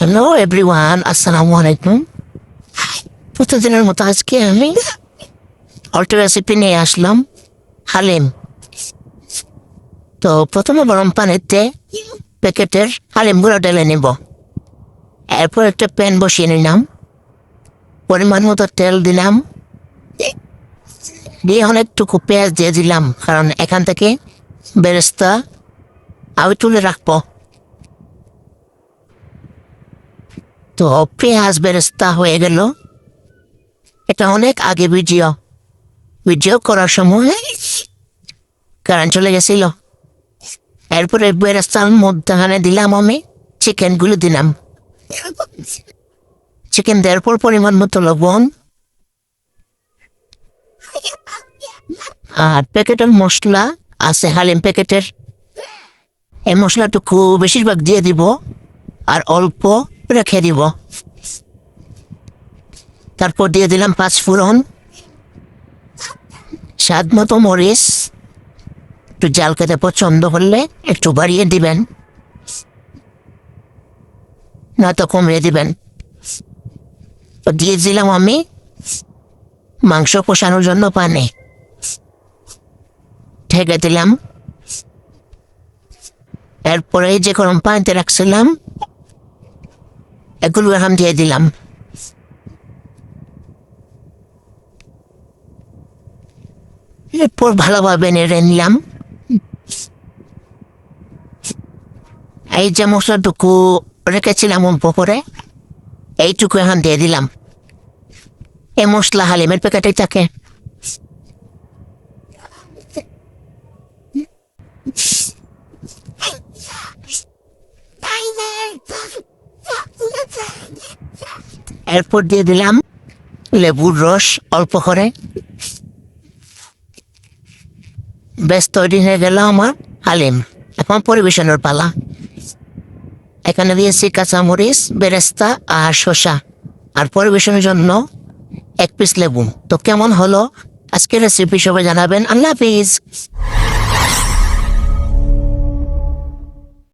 Hello everyone, আসসালামু আলাইকুম। প্রতিদিনের মতো আজকে আমি অল্টো রেসিপি নিয়ে আসলাম হালিম। তো প্রথমে গরম পানিতে প্যাকেটের হালিমগুলো ঢেলে নেব। এরপর একটা প্যান বসিয়ে নিলাম, পরিমাণ মতো তেল দিলাম, দিয়ে অনেকটুকু পেঁয়াজ দিয়ে দিলাম, কারণ এখান থেকে বেরেস্তা আমি তুলে রাখবো। তো পেঁয়াজ বেরেস্তা হয়ে গেল। এটা অনেক আগে ভিডিও করার সময় কারেন্ট চলে গেছিল। এরপরে বেরেস্তার মধ্যখানে দিলাম আমি চিকেনগুলো দিলাম। চিকেন দেওয়ার পর পরিমাণ মতো লবণ আর প্যাকেটের মশলা আছে হালিম প্যাকেটের, এই মশলাটুকু বেশিরভাগ দিয়ে দিব আর অল্প রেখে দিব। তারপর দিয়ে দিলাম 5 ফোড়ন, স্বাদ মতো মরিচ, একটু জাল খেতে পছন্দ করলে একটু বাড়িয়ে দিবেন, নয়তো কমিয়ে দিবেন। তো দিয়ে দিলাম আমি মাংস কষানোর জন্য পানি, ঢেকে দিলাম। এরপরে যে গরম পানিতে রাখছিলাম এগুলো এখন দিয়ে দিলাম। এরপর ভালোভাবে নেড়ে নিলাম। এই যে মশলাটুকু রেখেছিলাম অল্প করে, এইটুকু এখন দিয়ে দিলাম। এই মশলা হালিমের প্যাকেটে থাকে। এরপর দিয়ে দিলাম লেবুর রস অল্প করে। বেশ তৈরি হয়ে গেল আমার হালিম। এখন পরিবেশনের পালা। এখানে দিয়েছি কাঁচামরিচ, বেরেস্তা আর শসা, আর পরিবেশনের জন্য 1 পিস লেবু। তো কেমন হলো আজকের রেসিপি সবাই জানাবেন। আল্লাহ হাফিজ।